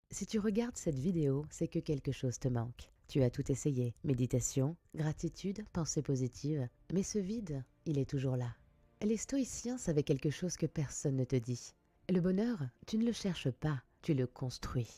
Si tu regardes cette vidéo, c'est que quelque chose te manque. Tu as tout essayé, méditation, gratitude, pensée positive, mais ce vide, il est toujours là. Les stoïciens savaient quelque chose que personne ne te dit. Le bonheur, tu ne le cherches pas, tu le construis.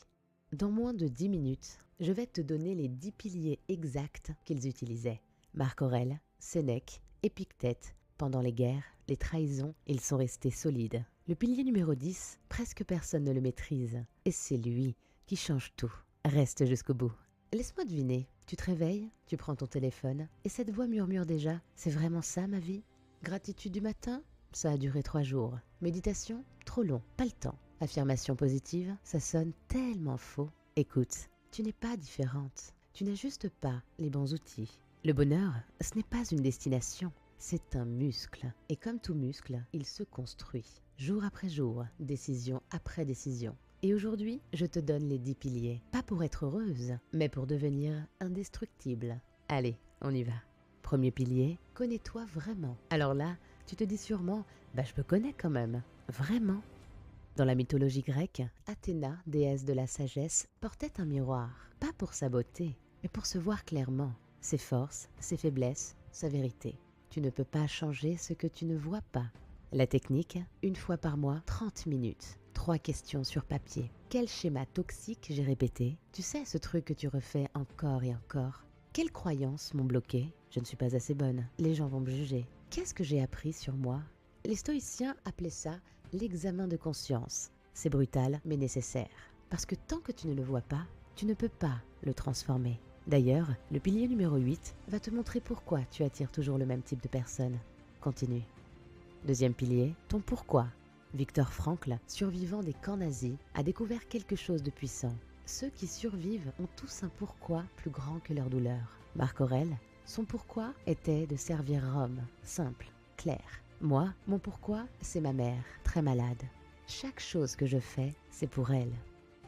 Dans moins de 10 minutes, je vais te donner les 10 piliers exacts qu'ils utilisaient. Marc Aurèle, Sénèque, Épictète, pendant les guerres, les trahisons, ils sont restés solides. Le pilier numéro 10, presque personne ne le maîtrise, et c'est lui qui change tout. Reste jusqu'au bout. Laisse-moi deviner, tu te réveilles, tu prends ton téléphone, et cette voix murmure déjà, c'est vraiment ça ma vie? Gratitude du matin? Ça a duré 3 jours. Méditation? Trop long, pas le temps. Affirmation positive? Ça sonne tellement faux. Écoute, tu n'es pas différente. Tu n'as juste pas les bons outils. Le bonheur, ce n'est pas une destination, c'est un muscle. Et comme tout muscle, il se construit. Jour après jour, décision après décision. Et aujourd'hui, je te donne les 10 piliers. Pas pour être heureuse, mais pour devenir indestructible. Allez, on y va. Premier pilier, connais-toi vraiment. Alors là, tu te dis sûrement, je me connais quand même. Vraiment? Dans la mythologie grecque, Athéna, déesse de la sagesse, portait un miroir. Pas pour sa beauté, mais pour se voir clairement. Ses forces, ses faiblesses, sa vérité. Tu ne peux pas changer ce que tu ne vois pas. La technique, une fois par mois, 30 minutes. 3 questions sur papier. Quel schéma toxique j'ai répété? Tu sais, ce truc que tu refais encore et encore. Quelles croyances m'ont bloqué? Je ne suis pas assez bonne. Les gens vont me juger. Qu'est-ce que j'ai appris sur moi? Les stoïciens appelaient ça l'examen de conscience. C'est brutal, mais nécessaire. Parce que tant que tu ne le vois pas, tu ne peux pas le transformer. D'ailleurs, le pilier numéro 8 va te montrer pourquoi tu attires toujours le même type de personne. Continue. Deuxième pilier, ton pourquoi. Viktor Frankl, survivant des camps nazis, a découvert quelque chose de puissant. Ceux qui survivent ont tous un pourquoi plus grand que leur douleur. Marc Aurèle, son pourquoi était de servir Rome. Simple, clair. Moi, mon pourquoi, c'est ma mère, très malade. Chaque chose que je fais, c'est pour elle.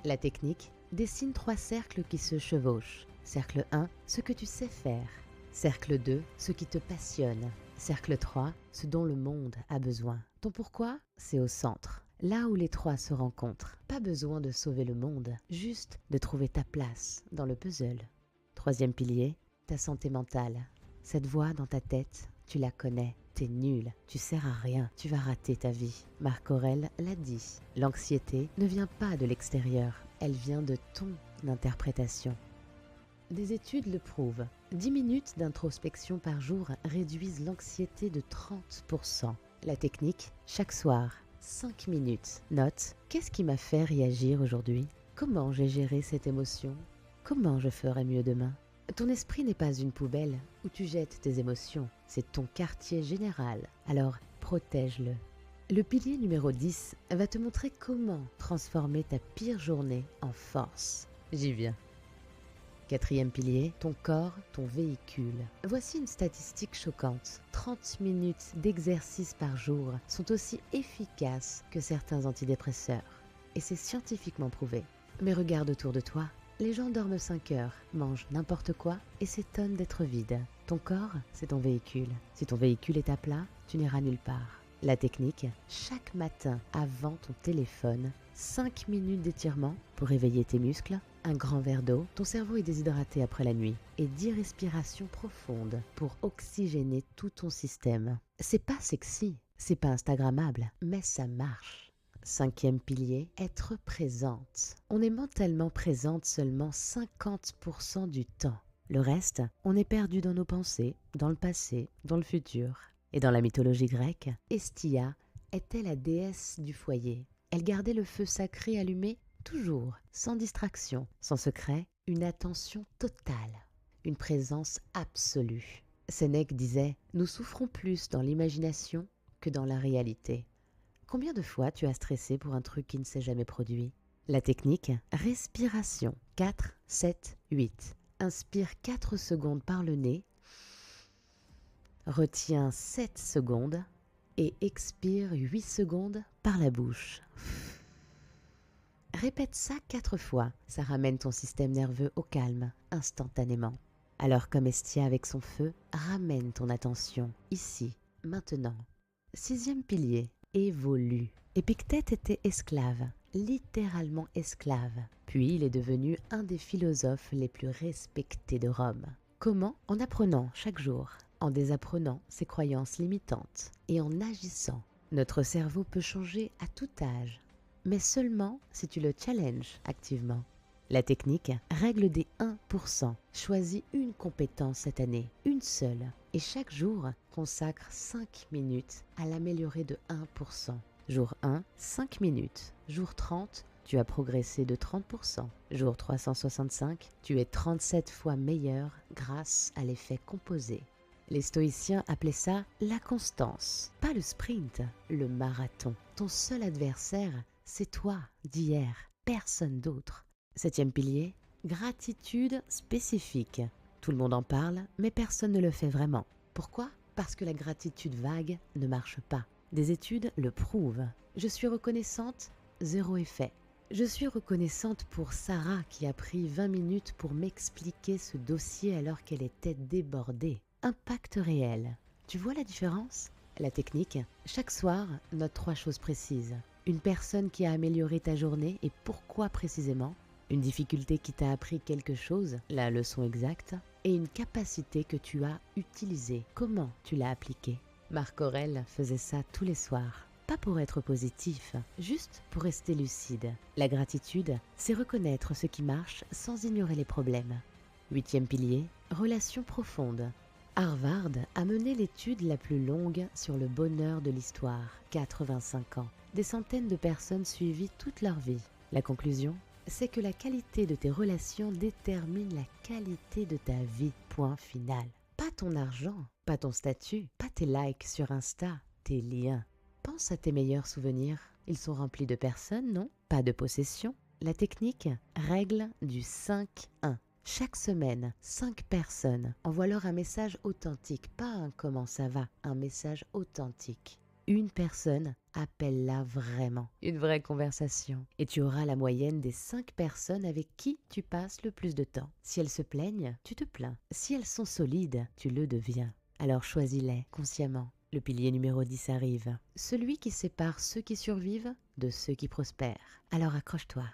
La technique, dessine 3 cercles qui se chevauchent. Cercle 1, ce que tu sais faire. Cercle 2, ce qui te passionne. Cercle 3, ce dont le monde a besoin. Ton pourquoi, c'est au centre, là où les 3 se rencontrent. Pas besoin de sauver le monde, juste de trouver ta place dans le puzzle. Troisième pilier, ta santé mentale. Cette voix dans ta tête, tu la connais. T'es nul, tu sers à rien, tu vas rater ta vie. Marc Aurèle l'a dit. L'anxiété ne vient pas de l'extérieur, elle vient de ton interprétation. Des études le prouvent. 10 minutes d'introspection par jour réduisent l'anxiété de 30%. La technique, chaque soir, 5 minutes. Note, qu'est-ce qui m'a fait réagir aujourd'hui? Comment j'ai géré cette émotion? Comment je ferai mieux demain? Ton esprit n'est pas une poubelle où tu jettes tes émotions, c'est ton quartier général, alors protège-le. Le pilier numéro 10 va te montrer comment transformer ta pire journée en force. J'y viens. Quatrième pilier, ton corps, ton véhicule. Voici une statistique choquante. 30 minutes d'exercice par jour sont aussi efficaces que certains antidépresseurs. Et c'est scientifiquement prouvé. Mais regarde autour de toi. Les gens dorment 5 heures, mangent n'importe quoi et s'étonnent d'être vides. Ton corps, c'est ton véhicule. Si ton véhicule est à plat, tu n'iras nulle part. La technique, chaque matin avant ton téléphone, 5 minutes d'étirement pour réveiller tes muscles, un grand verre d'eau, ton cerveau est déshydraté après la nuit, et 10 respirations profondes pour oxygéner tout ton système. C'est pas sexy, c'est pas instagrammable, mais ça marche. Cinquième pilier, être présente. On est mentalement présente seulement 50% du temps. Le reste, on est perdu dans nos pensées, dans le passé, dans le futur. Et dans la mythologie grecque, Hestia était la déesse du foyer. Elle gardait le feu sacré allumé toujours, sans distraction, sans secret, une attention totale, une présence absolue. Sénèque disait « Nous souffrons plus dans l'imagination que dans la réalité ». Combien de fois tu as stressé pour un truc qui ne s'est jamais produit? La technique, respiration, 4, 7, 8. Inspire 4 secondes par le nez, retiens 7 secondes et expire 8 secondes par la bouche. Répète ça 4 fois, ça ramène ton système nerveux au calme, instantanément. Alors comme Hestia avec son feu, ramène ton attention, ici, maintenant. Sixième pilier, évolue. Épictète était esclave, littéralement esclave. Puis il est devenu un des philosophes les plus respectés de Rome. Comment? En apprenant chaque jour, en désapprenant ses croyances limitantes et en agissant. Notre cerveau peut changer à tout âge, mais seulement si tu le challenges activement. La technique, règle des 1%. Choisis une compétence cette année, une seule, et chaque jour, consacre 5 minutes à l'améliorer de 1%. Jour 1, 5 minutes. Jour 30, tu as progressé de 30%. Jour 365, tu es 37 fois meilleur grâce à l'effet composé. Les stoïciens appelaient ça la constance, pas le sprint, le marathon. Ton seul adversaire, c'est toi d'hier, personne d'autre. 7e pilier, gratitude spécifique. Tout le monde en parle, mais personne ne le fait vraiment. Pourquoi? Parce que la gratitude vague ne marche pas. Des études le prouvent. Je suis reconnaissante, 0 effet. Je suis reconnaissante pour Sarah qui a pris 20 minutes pour m'expliquer ce dossier alors qu'elle était débordée. Impact réel. Tu vois la différence? La technique, chaque soir, note 3 choses précises. Une personne qui a amélioré ta journée et pourquoi précisément? Une difficulté qui t'a appris quelque chose, la leçon exacte, et une capacité que tu as utilisée, comment tu l'as appliquée. Marc Aurèle faisait ça tous les soirs. Pas pour être positif, juste pour rester lucide. La gratitude, c'est reconnaître ce qui marche sans ignorer les problèmes. 8e pilier, relation profonde. Harvard a mené l'étude la plus longue sur le bonheur de l'histoire, 85 ans. Des centaines de personnes suivies toute leur vie. La conclusion, c'est que la qualité de tes relations détermine la qualité de ta vie. Point final. Pas ton argent, pas ton statut, pas tes likes sur Insta, tes liens. Pense à tes meilleurs souvenirs. Ils sont remplis de personnes, non? Pas de possession. La technique, règle du 5-1. Chaque semaine, 5 personnes envoient-leur un message authentique, pas un comment ça va, un message authentique. Une personne, appelle-la vraiment. Une vraie conversation. Et tu auras la moyenne des 5 personnes avec qui tu passes le plus de temps. Si elles se plaignent, tu te plains. Si elles sont solides, tu le deviens. Alors choisis-les consciemment. Le pilier numéro 10 arrive. Celui qui sépare ceux qui survivent de ceux qui prospèrent. Alors accroche-toi.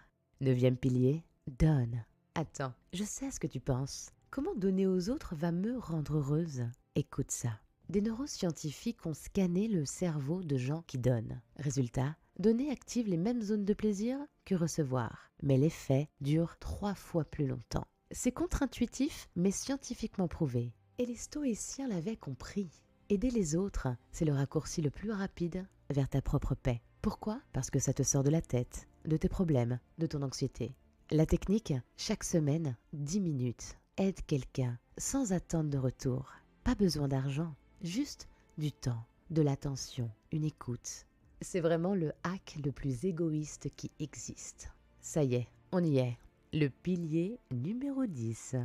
9e pilier, donne. Attends, je sais ce que tu penses. Comment donner aux autres va me rendre heureuse? Écoute ça. Des neuroscientifiques ont scanné le cerveau de gens qui donnent. Résultat, donner active les mêmes zones de plaisir que recevoir. Mais l'effet dure 3 fois plus longtemps. C'est contre-intuitif, mais scientifiquement prouvé. Et les stoïciens l'avaient compris. Aider les autres, c'est le raccourci le plus rapide vers ta propre paix. Pourquoi? Parce que ça te sort de la tête, de tes problèmes, de ton anxiété. La technique, chaque semaine, 10 minutes. Aide quelqu'un, sans attendre de retour. Pas besoin d'argent, juste du temps, de l'attention, une écoute. C'est vraiment le hack le plus égoïste qui existe. Ça y est, on y est. Le pilier numéro 10,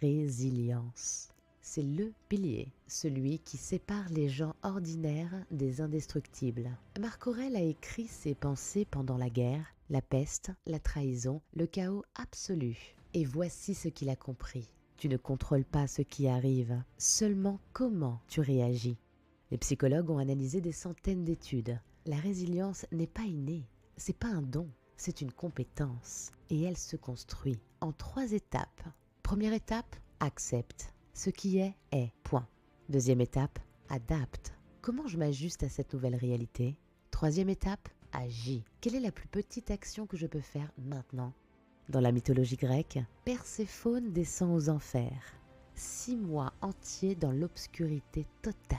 résilience. C'est le pilier, celui qui sépare les gens ordinaires des indestructibles. Marc Aurèle a écrit ses pensées pendant la guerre, la peste, la trahison, le chaos absolu. Et voici ce qu'il a compris. Tu ne contrôles pas ce qui arrive, seulement comment tu réagis. Les psychologues ont analysé des centaines d'études. La résilience n'est pas innée, c'est pas un don, c'est une compétence. Et elle se construit en 3 étapes. Première étape, accepte. Ce qui est, point. Deuxième étape, adapte. Comment je m'ajuste à cette nouvelle réalité? Troisième étape, agis. Quelle est la plus petite action que je peux faire maintenant? Dans la mythologie grecque, Perséphone descend aux enfers. 6 mois entiers dans l'obscurité totale.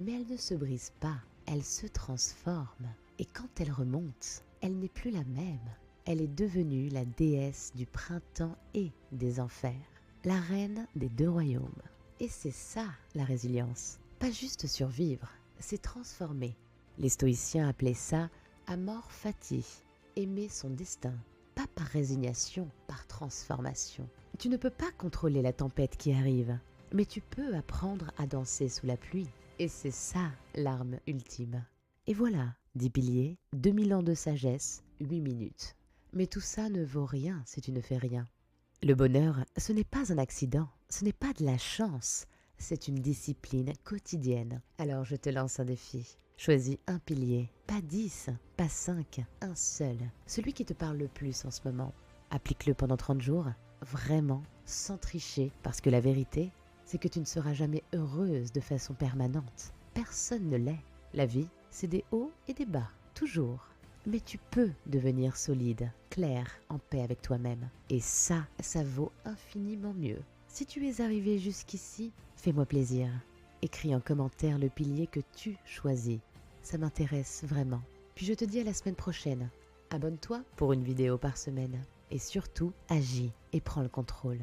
Mais elle ne se brise pas, elle se transforme. Et quand elle remonte, elle n'est plus la même. Elle est devenue la déesse du printemps et des enfers. La reine des 2 royaumes. Et c'est ça, la résilience. Pas juste survivre, c'est transformer. Les stoïciens appelaient ça amor fati, aimer son destin. Pas par résignation, par transformation. Tu ne peux pas contrôler la tempête qui arrive, mais tu peux apprendre à danser sous la pluie. Et c'est ça, l'arme ultime. Et voilà, 10 piliers, 2000 ans de sagesse, 8 minutes. Mais tout ça ne vaut rien si tu ne fais rien. Le bonheur, ce n'est pas un accident, ce n'est pas de la chance, c'est une discipline quotidienne. Alors je te lance un défi. Choisis un pilier, pas 10, pas 5, un seul, celui qui te parle le plus en ce moment. Applique-le pendant 30 jours, vraiment, sans tricher, parce que la vérité, c'est que tu ne seras jamais heureuse de façon permanente. Personne ne l'est. La vie, c'est des hauts et des bas, toujours. Mais tu peux devenir solide, clair, en paix avec toi-même. Et ça vaut infiniment mieux. Si tu es arrivé jusqu'ici, fais-moi plaisir. Écris en commentaire le pilier que tu choisis. Ça m'intéresse vraiment. Puis je te dis à la semaine prochaine. Abonne-toi pour une vidéo par semaine. Et surtout, agis et prends le contrôle.